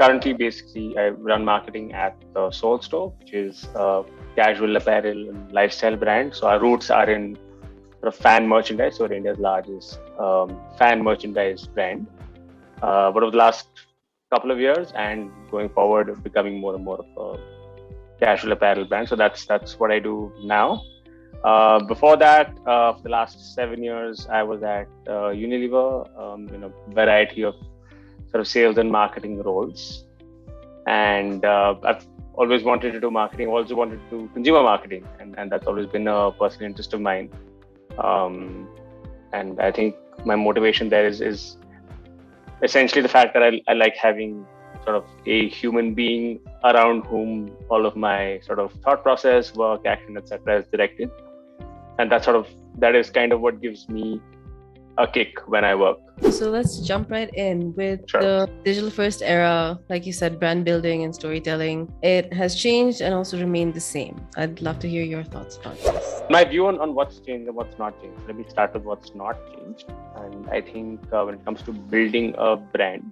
currently, basically, I run marketing at the Soul Store, which is a casual apparel and lifestyle brand. So our roots are in sort of fan merchandise, so we're India's largest fan merchandise brand. But over the last couple of years and going forward, becoming more and more of a casual apparel brand. So that's what I do now. Before that, for the last 7 years, I was at Unilever in a variety of sort of sales and marketing roles. And I've always wanted to do marketing, also wanted to do consumer marketing, and that's always been a personal interest of mine. And I think my motivation there is essentially the fact that I like having sort of a human being around whom all of my sort of thought process, work, action, etc. is directed. And that is kind of what gives me a kick when I work. So let's jump right in with Sure. the digital first era. Like you said, brand building and storytelling, it has changed and also remained the same. I'd love to hear your thoughts about this. My view on what's changed and what's not changed. Let me start with what's not changed. And I think when it comes to building a brand,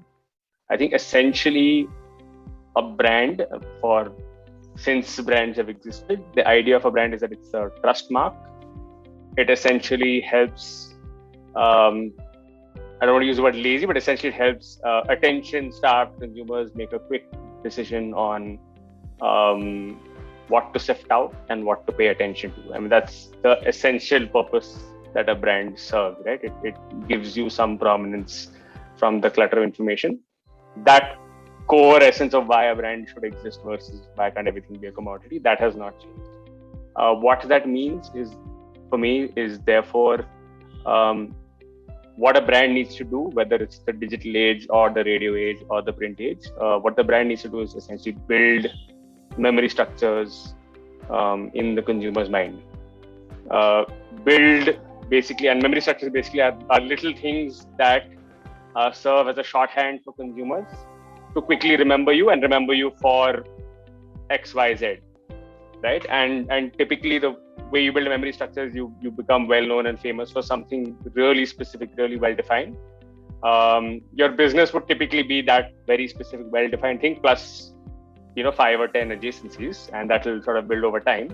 I think essentially a brand since brands have existed, the idea of a brand is that it's a trust mark. It essentially helps, I don't want to use the word lazy, but essentially it helps attention-starved consumers make a quick decision on what to sift out and what to pay attention to. I mean, that's the essential purpose that a brand serves, right? It gives you some prominence from the clutter of information. That core essence of why a brand should exist versus why can't everything be a commodity, that has not changed. What that means is, for me, is therefore what a brand needs to do, whether it's the digital age or the radio age or the print age. What the brand needs to do is essentially build memory structures in the consumer's mind. Build basically, and memory structures basically are little things that serve as a shorthand for consumers to quickly remember you and remember you for X, Y, Z, right? And typically the way you build a memory structure is you become well known and famous for something really specific, really well defined. Your business would typically be that very specific, well defined thing plus 5 or 10 adjacencies, and that will sort of build over time.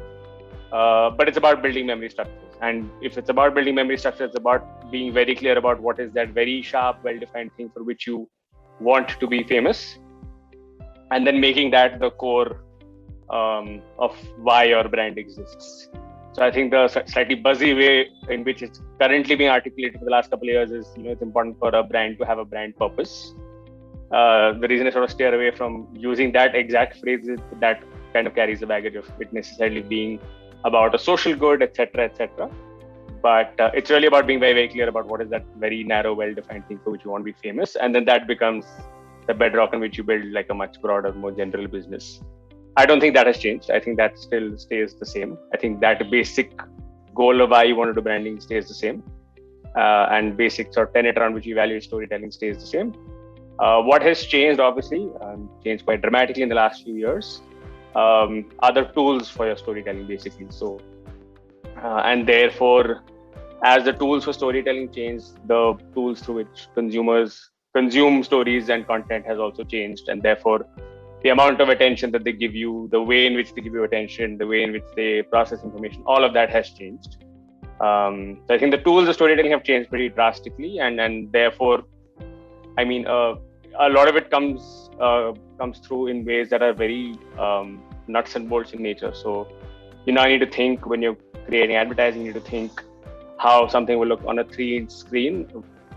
But it's about building memory structures. And if it's about building memory structures, it's about being very clear about what is that very sharp, well-defined thing for which you want to be famous, and then making that the core of why your brand exists. So I think the slightly buzzy way in which it's currently being articulated for the last couple of years is, it's important for a brand to have a brand purpose. The reason I sort of steer away from using that exact phrase is that kind of carries the baggage of it necessarily being about a social good, etc., etc. But it's really about being very, very clear about what is that very narrow, well-defined thing for which you want to be famous. And then that becomes the bedrock on which you build like a much broader, more general business. I don't think that has changed. I think that still stays the same. I think that basic goal of why you want to do branding stays the same. And basic sort of tenet around which you evaluate storytelling stays the same. What has changed, obviously, changed quite dramatically in the last few years, other tools for your storytelling, basically. So, and therefore, as the tools for storytelling change, the tools through which consumers consume stories and content has also changed. And therefore, the amount of attention that they give you, the way in which they give you attention, the way in which they process information, all of that has changed. So I think the tools of storytelling have changed pretty drastically. And therefore, I mean, a lot of it comes through in ways that are very nuts and bolts in nature. So, I need to think when you're creating advertising, you need to think how something will look on a 3-inch screen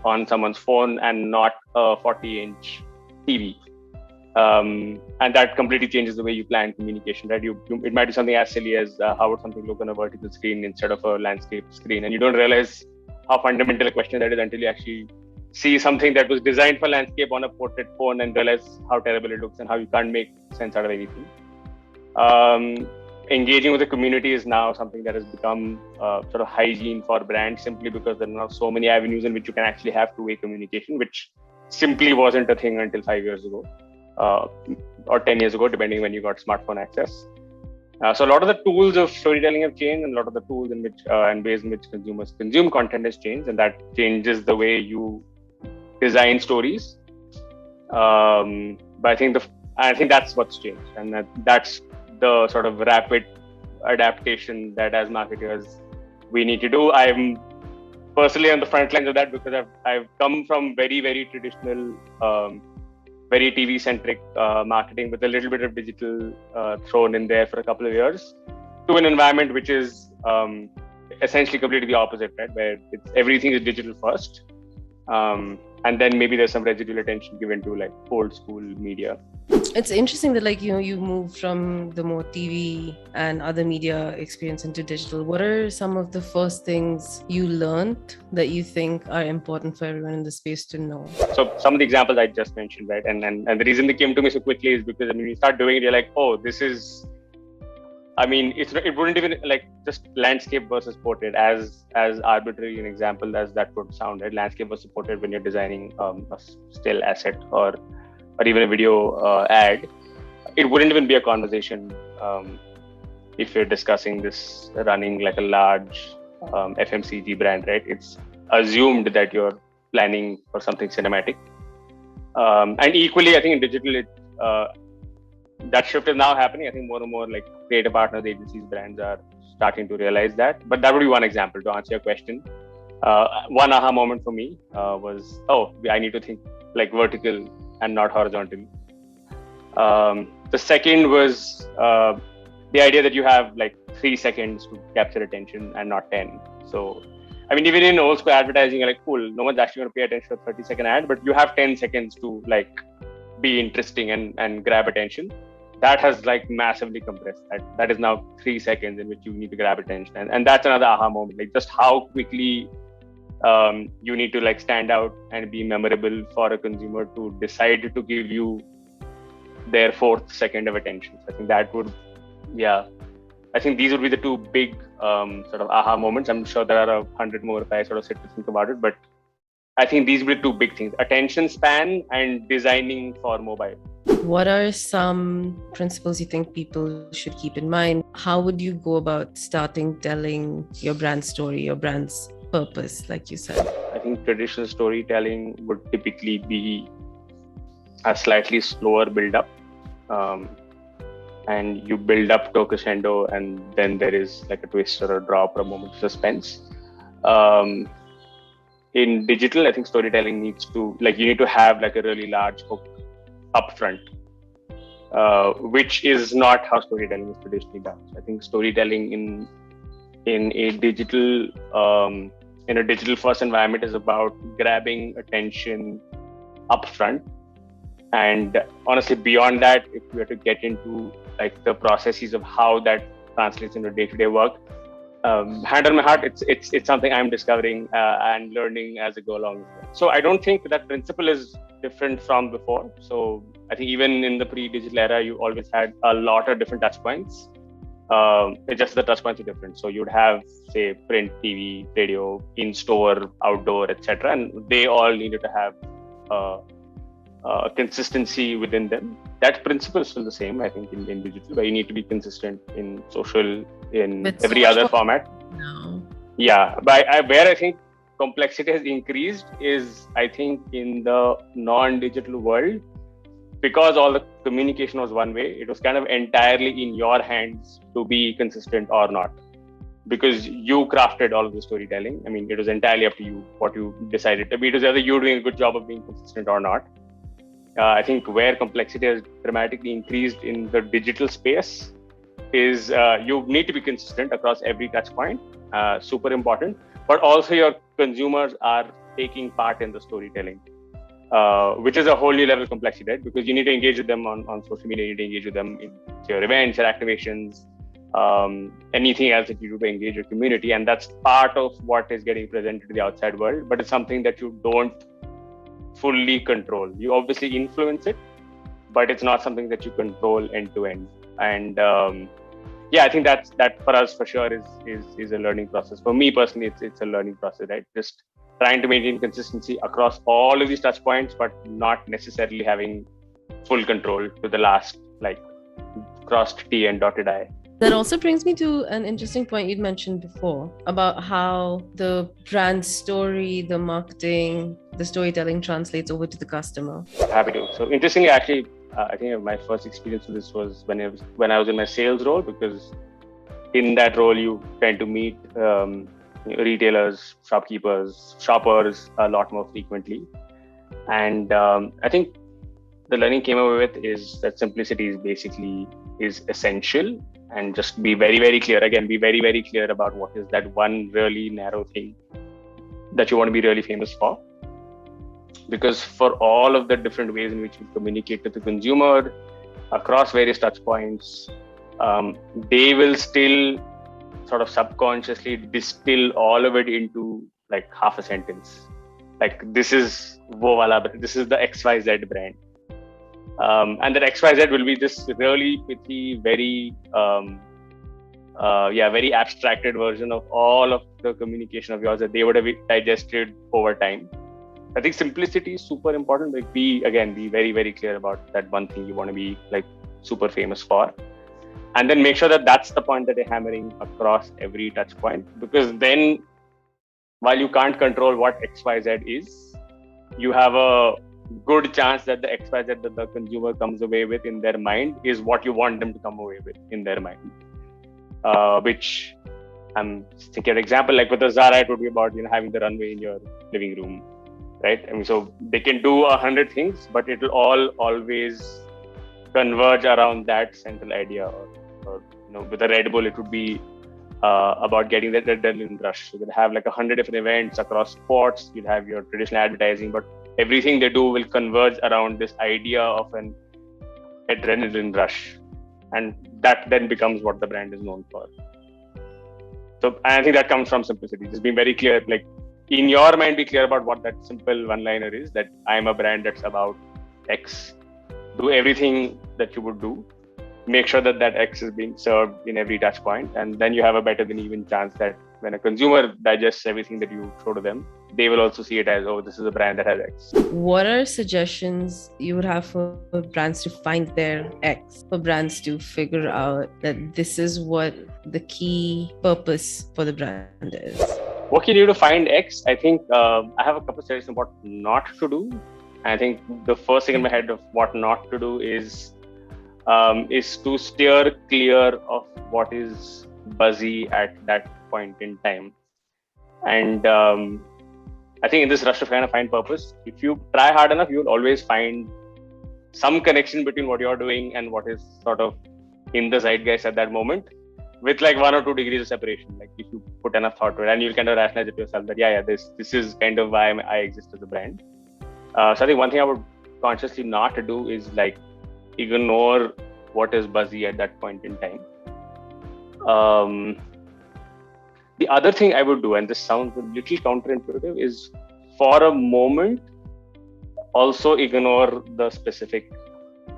on someone's phone and not a 40-inch TV. And that completely changes the way you plan communication, right? It might be something as silly as how would something look on a vertical screen instead of a landscape screen, and you don't realize how fundamental a question that is until you actually see something that was designed for landscape on a portrait phone and realize how terrible it looks and how you can't make sense out of anything. Engaging with the community is now something that has become sort of hygiene for brands, simply because there are now so many avenues in which you can actually have two-way communication, which simply wasn't a thing until 5 years ago or 10 years ago, depending when you got smartphone access. So a lot of the tools of storytelling have changed, and a lot of the tools in which and ways in which consumers consume content has changed, and that changes the way you design stories. But I think that's what's changed, and that's the sort of rapid adaptation that as marketers we need to do. I'm personally on the front lines of that because I've come from very, very traditional, very TV centric marketing with a little bit of digital thrown in there for a couple of years, to an environment which is essentially completely the opposite, right? Where everything is digital first. And then maybe there's some residual attention given to like old school media. It's interesting that you moved from the more TV and other media experience into digital. What are some of the first things you learned that you think are important for everyone in the space to know? So some of the examples I just mentioned, right? And the reason they came to me so quickly is because you start doing it, you're like, oh, this is, it wouldn't even like just landscape versus portrait as arbitrary an example as that would sound, right? Landscape versus portrait when you're designing a still asset or even a video ad, it wouldn't even be a conversation if you're discussing this running like a large FMCG brand, right? It's assumed that you're planning for something cinematic. And equally, I think in digital, that shift is now happening. I think more and more like creative partners, agencies, brands are starting to realize that. But that would be one example to answer your question. One aha moment for me was, I need to think like vertical and not horizontal. The second was the idea that you have like 3 seconds to capture attention and not 10. So, even in old school advertising, you're like, cool, no one's actually going to pay attention to a 30-second ad, but you have 10 seconds to like be interesting and grab attention. That has like massively compressed. That is now 3 seconds in which you need to grab attention. And that's another aha moment, like just how quickly you need to like stand out and be memorable for a consumer to decide to give you their 4th second of attention. So I think I think these would be the 2 big sort of aha moments. I'm sure there are 100 more if I sort of sit to think about it, but I think these would be 2 big things: attention span and designing for mobile. What are some principles you think people should keep in mind? How would you go about starting telling your brand story, your brand's purpose, like you said? I think traditional storytelling would typically be a slightly slower build-up. And you build up to a crescendo, and then there is like a twist or a drop or a moment of suspense. In digital, I think storytelling needs to you need to have like a really large hook upfront, which is not how storytelling is traditionally done. So I think storytelling in a digital first environment is about grabbing attention upfront. And honestly, beyond that, if we were to get into like the processes of how that translates into day-to-day work, hand on my heart, it's something I'm discovering and learning as I go along. So I don't think that principle is different from before. So I think even in the pre-digital era, you always had a lot of different touch points. It's just the touch points are different. So you'd have, say, print, TV, radio, in-store, outdoor, etc., and they all needed to have consistency within them. That principle is still the same, I think, in digital, where you need to be consistent in social, in every other format. No. Yeah, but where I think complexity has increased is, I think, in the non-digital world, because all the communication was one way, it was kind of entirely in your hands to be consistent or not, because you crafted all of the storytelling. It was entirely up to you what you decided to be. It was either you doing a good job of being consistent or not. I think where complexity has dramatically increased in the digital space is you need to be consistent across every touch point, super important, but also your consumers are taking part in the storytelling, which is a whole new level of complexity, right? Because you need to engage with them on social media, you need to engage with them in your events, your activations, anything else that you do to engage your community. And that's part of what is getting presented to the outside world, but it's something that you don't fully control. You obviously influence it, but it's not something that you control end to end. And I think that for us for sure is a learning process. For me personally, it's a learning process, right? Just trying to maintain consistency across all of these touch points, but not necessarily having full control to the last, like, crossed T and dotted I. That also brings me to an interesting point you'd mentioned before about how the brand story, the marketing, the storytelling translates over to the customer. Happy to. So interestingly, actually, I think my first experience with this was when I was in my sales role, because in that role you tend to meet retailers, shopkeepers, shoppers a lot more frequently, and I think the learning came away with is that simplicity is essential, and just be very, very clear. Again, be very, very clear about what is that one really narrow thing that you want to be really famous for. Because for all of the different ways in which you communicate to the consumer across various touch points, they will still sort of subconsciously distill all of it into like half a sentence. Like, this is wo wala, this is the XYZ brand. And that XYZ will be this really pithy, very, very abstracted version of all of the communication of yours that they would have digested over time. I think simplicity is super important. Like, be very, very clear about that one thing you want to be like super famous for. And then make sure that that's the point that you're hammering across every touch point. Because then, while you can't control what XYZ is, you have a good chance that the XYZ that the consumer comes away with in their mind is what you want them to come away with in their mind. Which I'm thinking of an example, like with the Zara, it would be about having the runway in your living room, right? I mean, so they can do 100 things, but it will all always converge around that central idea. Or with a Red Bull, it would be about getting that adrenaline rush. So you'll have like 100 different events across sports. You'll have your traditional advertising, but everything they do will converge around this idea of an adrenaline rush, and that then becomes what the brand is known for. So I think that comes from simplicity. Just being very clear, like in your mind, be clear about what that simple one-liner is. That I'm a brand that's about X. Do everything that you would do. Make sure that X is being served in every touch point, and then you have a better than even chance that when a consumer digests everything that you show to them, they will also see it as, oh, this is a brand that has X. What are suggestions you would have for brands to find their X, for brands to figure out that this is what the key purpose for the brand is? What can you do to find X? I think I have a couple of suggestions about not to do. I think the first thing in my head of what not to do is to steer clear of what is buzzy at that point in time. And I think in this rush to kind of find purpose, if you try hard enough, you'll always find some connection between what you're doing and what is sort of in the zeitgeist at that moment, with like 1 or 2 degrees of separation. Like if you put enough thought to it, and you'll kind of rationalize it to yourself that this is kind of why I exist as a brand. So I think one thing I would consciously not do is like ignore what is buzzy at that point in time. The other thing I would do, and this sounds a little counterintuitive, is for a moment also ignore the specific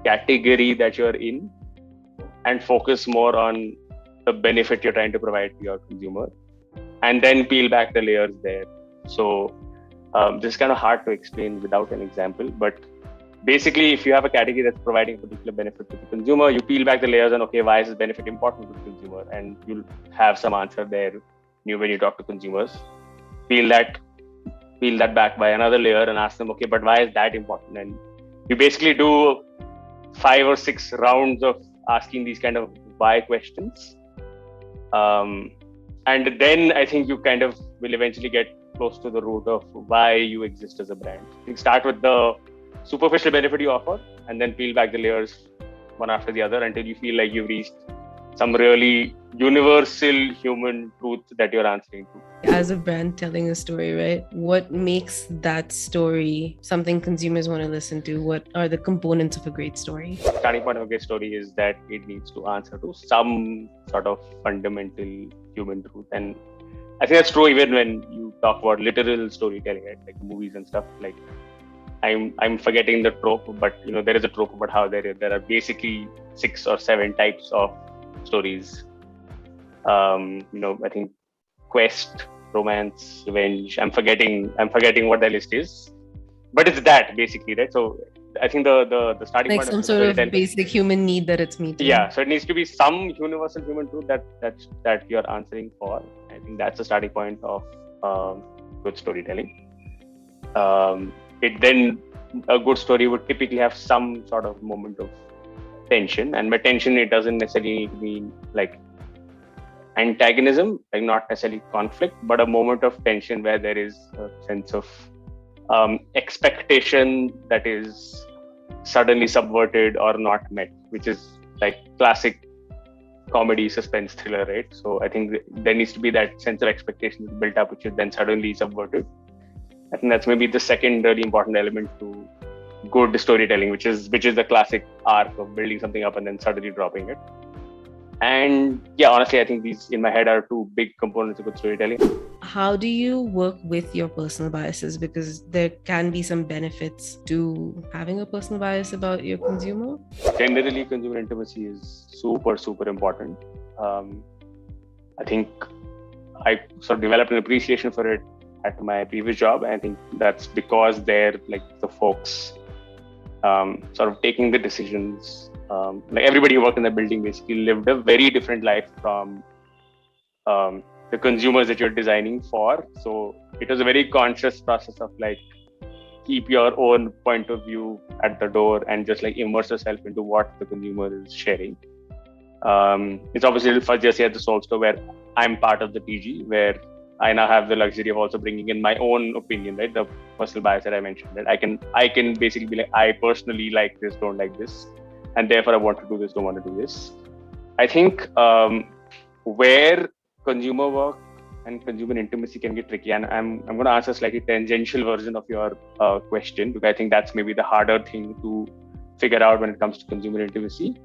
category that you're in and focus more on the benefit you're trying to provide to your consumer, and then peel back the layers there. So this is kind of hard to explain without an example, but basically, if you have a category that's providing a particular benefit to the consumer, you peel back the layers and, okay, why is this benefit important to the consumer? And you'll have some answer there when you talk to consumers. Peel that back by another layer and ask them, okay, but why is that important? And you basically do 5 or 6 rounds of asking these kind of why questions. And then I think you kind of will eventually get close to the root of why you exist as a brand. You start with the superficial benefit you offer, and then peel back the layers one after the other until you feel like you've reached some really universal human truth that you're answering to. As a brand telling a story, right? What makes that story something consumers want to listen to? What are the components of a great story? Starting point of a great story is that it needs to answer to some sort of fundamental human truth. And I think that's true even when you talk about literal storytelling, right? Like movies and stuff. Like I'm forgetting the trope, but there is a trope about how there are basically 6 or 7 types of stories. I think quest, romance, revenge. I'm forgetting what the list is, but it's that basically, right? So I think the starting Like point some of sort of storytelling. basic human need that it's meeting. Yeah, so it needs to be some universal human truth that you're answering for. I think that's the starting point of good storytelling. It then a good story would typically have some sort of moment of tension, and by tension it doesn't necessarily mean like antagonism, like not necessarily conflict, but a moment of tension where there is a sense of expectation that is suddenly subverted or not met, which is like classic comedy suspense thriller, right? So I think there needs to be that sense of expectation built up, which is then suddenly subverted. I think that's maybe the second really important element to good storytelling, which is the classic arc of building something up and then suddenly dropping it. And yeah, honestly, I think these in my head are two big components of good storytelling. How do you work with your personal biases? Because there can be some benefits to having a personal bias about your consumer. Generally, consumer intimacy is super, super important. I think I sort of developed an appreciation for it at my previous job. And I think that's because they're like the folks sort of taking the decisions. Like everybody who worked in the building basically lived a very different life from the consumers that you're designing for. So it was a very conscious process of like keep your own point of view at the door and just like immerse yourself into what the consumer is sharing. It's obviously a little fuzzier here at the Soul Store where I'm part of the TG, where I now have the luxury of also bringing in my own opinion, right? The personal bias that I mentioned, that I can basically be like, I personally like this, don't like this, and therefore I want to do this, don't want to do this. I think where consumer work and consumer intimacy can get tricky, and I'm going to answer a slightly tangential version of your question, because I think that's maybe the harder thing to figure out when it comes to consumer intimacy,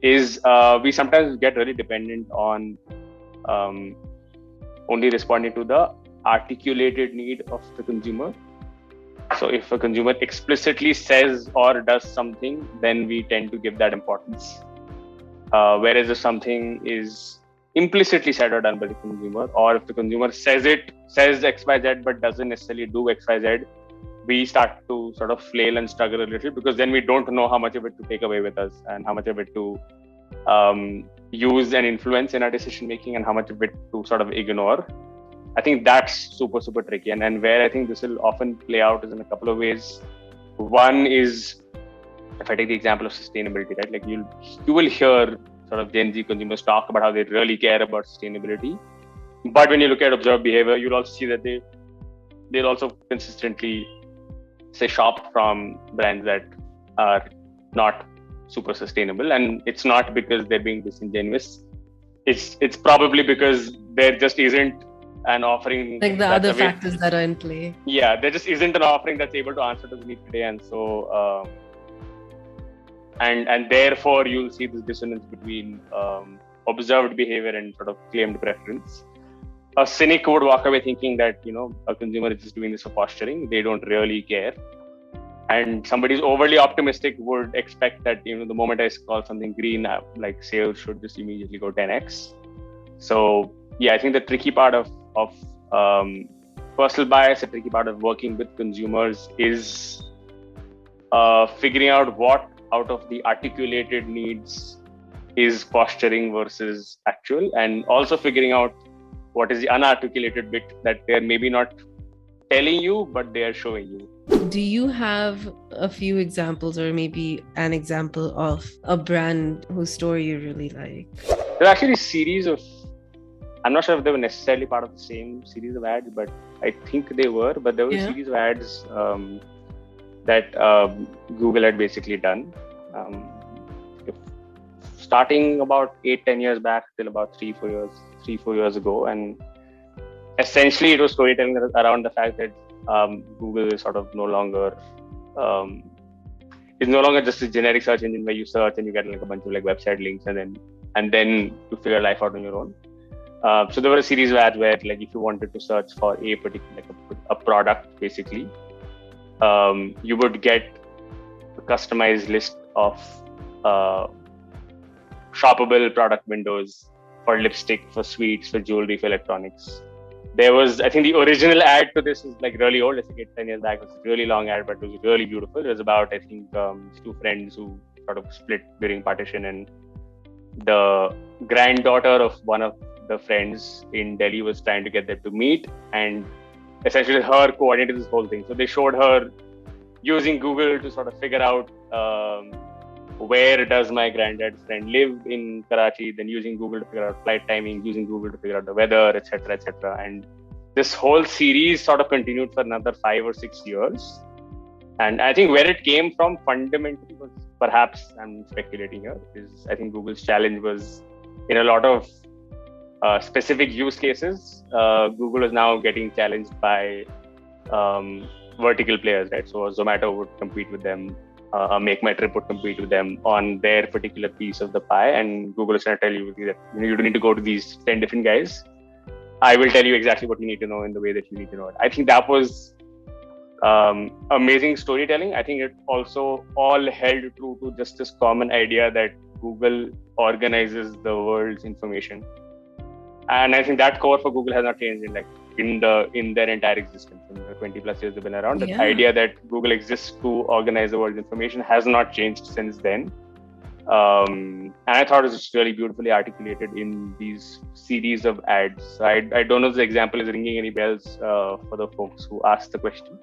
is we sometimes get really dependent on only responding to the articulated need of the consumer. So if a consumer explicitly says or does something, then we tend to give that importance. Whereas if something is implicitly said or done by the consumer, or if the consumer says XYZ but doesn't necessarily do XYZ, we start to sort of flail and struggle a little, because then we don't know how much of it to take away with us and how much of it to use and influence in our decision making and how much of it to sort of ignore. I think that's super, super tricky. And where I think this will often play out is in a couple of ways. One is, if I take the example of sustainability, right? Like you will hear sort of Gen Z consumers talk about how they really care about sustainability. But when you look at observed behavior, you'll also see that they'll also consistently say shop from brands that are not super sustainable. And it's not because they're being disingenuous. It's probably because there just isn't an offering, like the other factors that are in play. Yeah, there just isn't an offering that's able to answer to the need today, and so and therefore you'll see this dissonance between observed behavior and sort of claimed preference. A cynic would walk away thinking that a consumer is just doing this for posturing; they don't really care. And somebody who's overly optimistic would expect that the moment I call something green, like sales should just immediately go 10x. So yeah, I think the tricky part of personal bias, the tricky part of working with consumers is figuring out what out of the articulated needs is posturing versus actual, and also figuring out what is the unarticulated bit that they're maybe not telling you, but they are showing you. Do you have a few examples, or maybe an example of a brand whose story you really like? There's actually a series of, I'm not sure if they were necessarily part of the same series of ads, but I think they were. But there were a series of ads that Google had basically done. Starting about 8-10 years back till about 3-4 years ago. And essentially it was storytelling around the fact that Google is sort of no longer just a generic search engine where you search and you get like a bunch of like website links and then you figure life out on your own. So there were a series of ads where like if you wanted to search for a particular a product, basically, you would get a customized list of shoppable product windows for lipstick, for sweets, for jewelry, for electronics. There was, I think the original ad to this is like really old. It's like 8-10 years back. It was a really long ad, but it was really beautiful. It was about, I think, two friends who sort of split during partition, and the granddaughter of one of the friends in Delhi was trying to get them to meet, and essentially her coordinated this whole thing. So they showed her using Google to sort of figure out where does my granddad's friend live in Karachi, then using Google to figure out flight timing, using Google to figure out the weather, etc., etc. And this whole series sort of continued for another 5 or 6 years. And I think where it came from fundamentally was, perhaps I'm speculating here, is I think Google's challenge was in a lot of specific use cases. Google is now getting challenged by vertical players, right? So Zomato would compete with them. Make My Trip would compete with them on their particular piece of the pie, and Google is going to tell you that you don't need to go to these 10 different guys. I will tell you exactly what you need to know in the way that you need to know it. I think that was amazing storytelling. I think it also all held true to just this common idea that Google organizes the world's information, and I think that core for Google has not changed in their entire existence. In the 20 plus years they've been around, the idea that Google exists to organize the world's information has not changed since then. And I thought it was just really beautifully articulated in these series of ads. So I don't know if the example is ringing any bells for the folks who asked the question.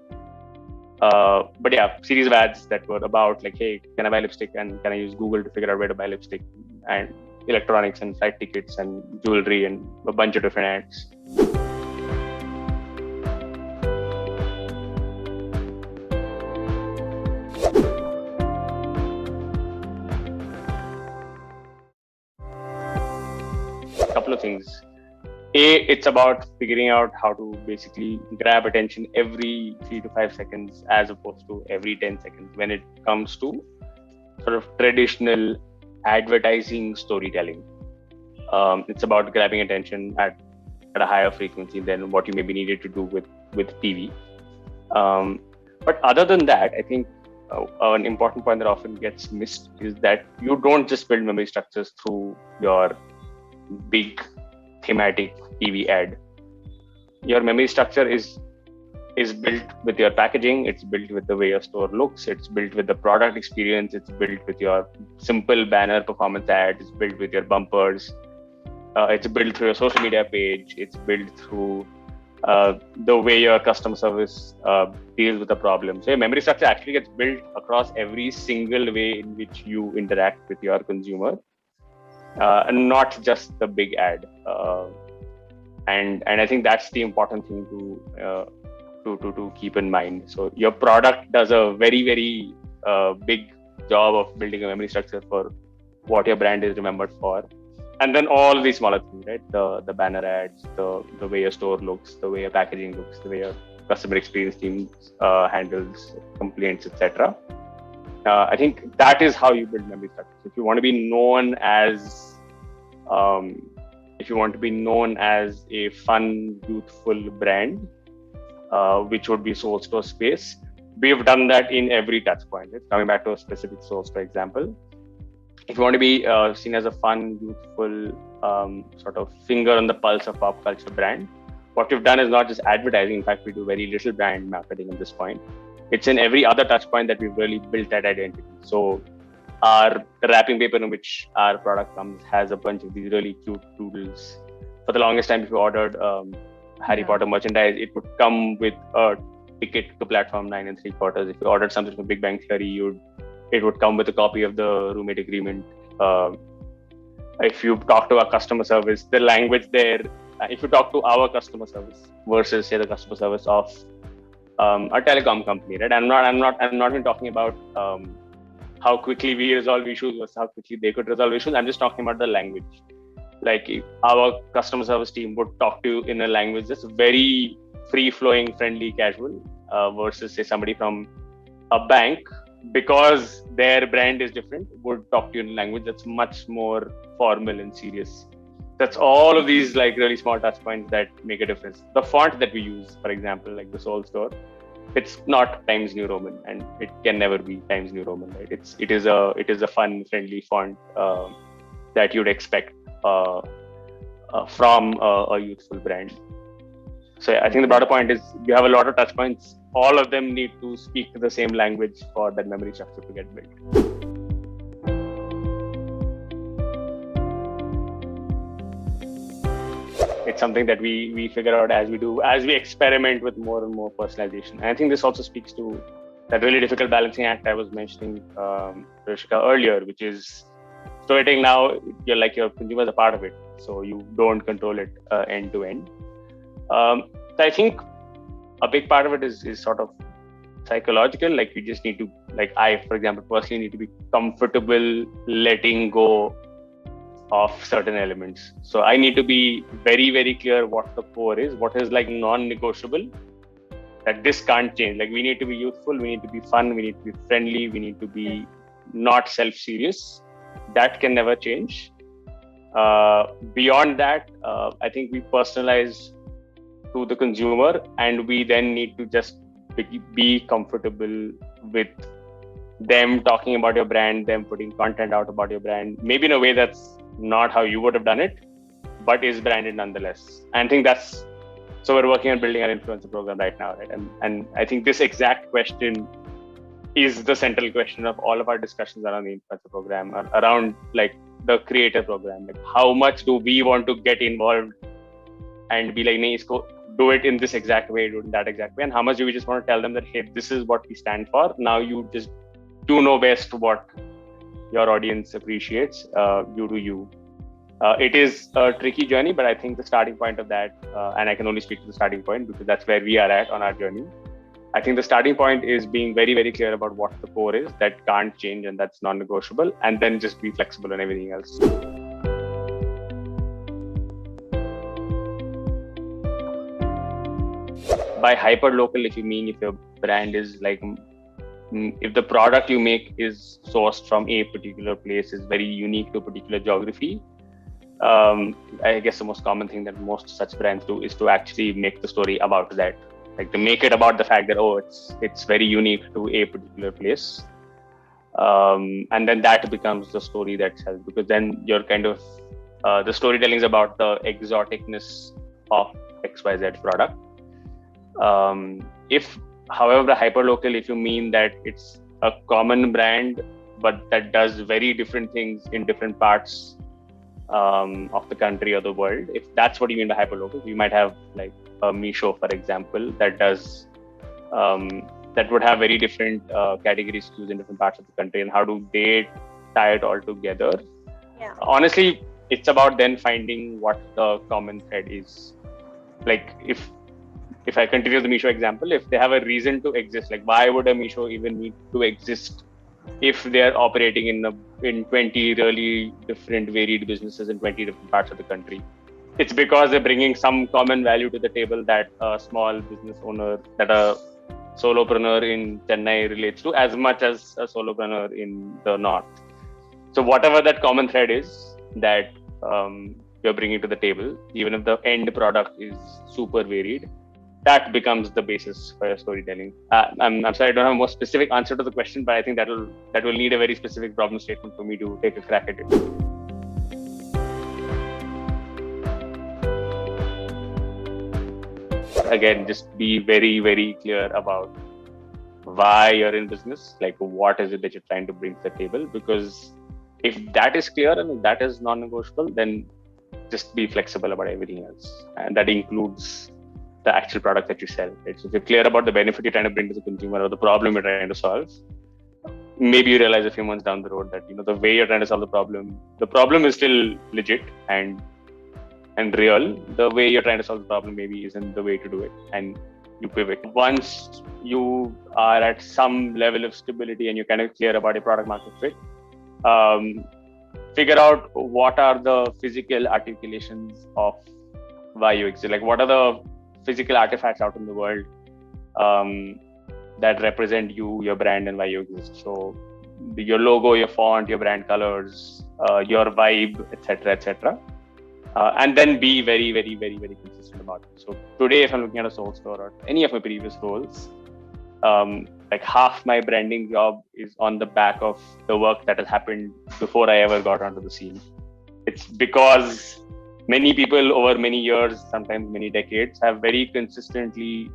But yeah, series of ads that were about like, hey, can I buy lipstick, and can I use Google to figure out where to buy lipstick, and electronics and flight tickets and jewelry and a bunch of different ads. Couple of things. It's about figuring out how to basically grab attention every 3 to 5 seconds as opposed to every 10 seconds when it comes to sort of traditional advertising storytelling. It's about grabbing attention at a higher frequency than what you maybe needed to do with TV. But other than that, I think an important point that often gets missed is that you don't just build memory structures through your big thematic TV ad. Your memory structure is built with your packaging, it's built with the way your store looks, it's built with the product experience, it's built with your simple banner performance ads, it's built with your bumpers, it's built through your social media page, it's built through the way your customer service deals with the problem. So your memory structure actually gets built across every single way in which you interact with your consumer, and not just the big ad. And I think that's the important thing to keep in mind. So your product does a very, very big job of building a memory structure for what your brand is remembered for. And then all these smaller things, right? The banner ads, the way your store looks, the way your packaging looks, the way your customer experience team handles complaints, etc. I think that is how you build memory structures. If you want to be known as a fun, youthful brand, which would be source store space, we've done that in every touch point. Right? Coming back to a specific source, for example, if you want to be seen as a fun, youthful, sort of finger on the pulse of pop culture brand, what we've done is not just advertising. In fact, we do very little brand marketing at this point. It's in every other touch point that we've really built that identity. So the wrapping paper in which our product comes has a bunch of these really cute doodles. For the longest time, if you ordered Harry Potter merchandise, it would come with a ticket to platform 9 3/4. If you ordered something from Big Bang Theory, it would come with a copy of the roommate agreement. If you talk to our customer service, the language there, if you talk to our customer service versus say the customer service of a telecom company, right? I'm not even talking about how quickly we resolve issues versus how quickly they could resolve issues. I'm just talking about the language. Like our customer service team would talk to you in a language that's very free-flowing, friendly, casual, versus say somebody from a bank, because their brand is different, would talk to you in a language that's much more formal and serious. That's all of these like really small touch points that make a difference. The font that we use, for example, like the Soul Store, it's not Times New Roman, and it can never be Times New Roman, right? It is a fun, friendly font that you'd expect from a youthful brand. So I think the broader point is you have a lot of touch points. All of them need to speak the same language for that memory structure to get built. It's something that we figure out as we experiment with more and more personalization. And I think this also speaks to that really difficult balancing act I was mentioning, Rishika, earlier, which is storytelling. Now your consumers are part of it, so you don't control it end to end. So I think a big part of it is sort of psychological. Like you just need to, like I, for example, personally need to be comfortable letting go of certain elements. So I need to be very, very clear what the core is, what is like non-negotiable, that this can't change. Like we need to be youthful, we need to be fun, we need to be friendly, we need to be not self-serious. That can never change. Beyond that, I think we personalize to the consumer, and we then need to just be comfortable with them talking about your brand, them putting content out about your brand, maybe in a way that's not how you would have done it, but is branded nonetheless. And I think so we're working on building our influencer program right now, right? And I think this exact question is the central question of all of our discussions around the influencer program, around like the creator program. Like how much do we want to get involved and be like, nee, do it in this exact way, do it in that exact way, and how much do we just want to tell them that, hey, this is what we stand for. Now you just do know best what your audience appreciates. You do you. It is a tricky journey, but I think the starting point of that, and I can only speak to the starting point because that's where we are at on our journey. I think the starting point is being very, very clear about what the core is that can't change and that's non-negotiable, and then just be flexible on everything else. By hyper local, if your brand is like, if the product you make is sourced from a particular place, is very unique to a particular geography, I guess the most common thing that most such brands do is to actually make the story about that, like to make it about the fact that it's very unique to a particular place, and then that becomes the story that sells, because then you're kind of the storytelling is about the exoticness of XYZ product. If, however, hyperlocal, if you mean that it's a common brand, but that does very different things in different parts of the country or the world, if that's what you mean by hyperlocal, you might have like a Misho, for example, that does that would have very different category SKUs in different parts of the country, and how do they tie it all together? Yeah. Honestly, it's about then finding what the common thread is. Like if I continue the Misho example, if they have a reason to exist, like why would a Misho even need to exist if they're operating in 20 really different varied businesses in 20 different parts of the country? It's because they're bringing some common value to the table that a small business owner, that a solopreneur in Chennai relates to as much as a solopreneur in the north. So whatever that common thread is that you're bringing to the table, even if the end product is super varied, that becomes the basis for your storytelling. I'm sorry, I don't have a more specific answer to the question, but I think that will need a very specific problem statement for me to take a crack at it. Again, just be very, very clear about why you're in business, like what is it that you're trying to bring to the table, because if that is clear and if that is non-negotiable, then just be flexible about everything else. And that includes the actual product that you sell. Right? So if you're clear about the benefit you're trying to bring to the consumer or the problem you're trying to solve, maybe you realize a few months down the road that the way you're trying to solve the problem is still legit and real. The way you're trying to solve the problem maybe isn't the way to do it, and you pivot. Once you are at some level of stability and you're kind of clear about your product market fit, figure out what are the physical articulations of why you exist. Like what are the physical artifacts out in the world that represent you, your brand, and why you exist. So your logo, your font, your brand colors, your vibe, etc. And then be very, very, very, very consistent about it. So today, if I'm looking at a Soul Store or any of my previous roles, like half my branding job is on the back of the work that has happened before I ever got onto the scene. It's because many people over many years, sometimes many decades, have very consistently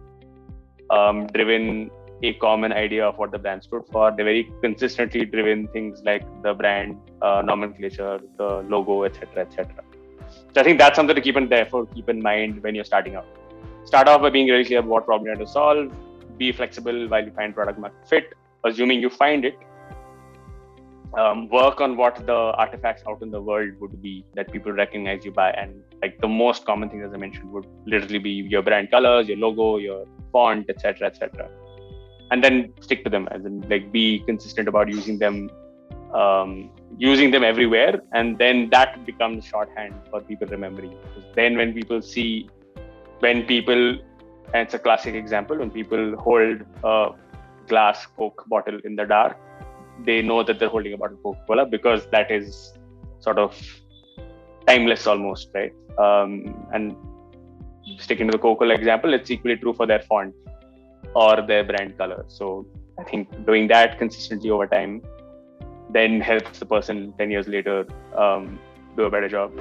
driven a common idea of what the brand stood for. They very consistently driven things like the brand nomenclature, the logo, etc., etc. So I think that's something to keep in mind when you're starting out. Start off by being really clear about what problem you're trying to solve. Be flexible while you find product market fit, assuming you find it. Work on what the artifacts out in the world would be that people recognize you by, and like the most common thing, as I mentioned, would literally be your brand colors, your logo, your font, etc., etc. And then stick to them, as in like be consistent about using them everywhere, and then that becomes shorthand for people remembering. Because then when people, and it's a classic example, when people hold a glass Coke bottle in the dark, they know that they're holding a bottle of Coca-Cola, because that is sort of timeless almost, right? And sticking to the Coca-Cola example, it's equally true for their font or their brand color. So I think doing that consistently over time then helps the person 10 years later do a better job.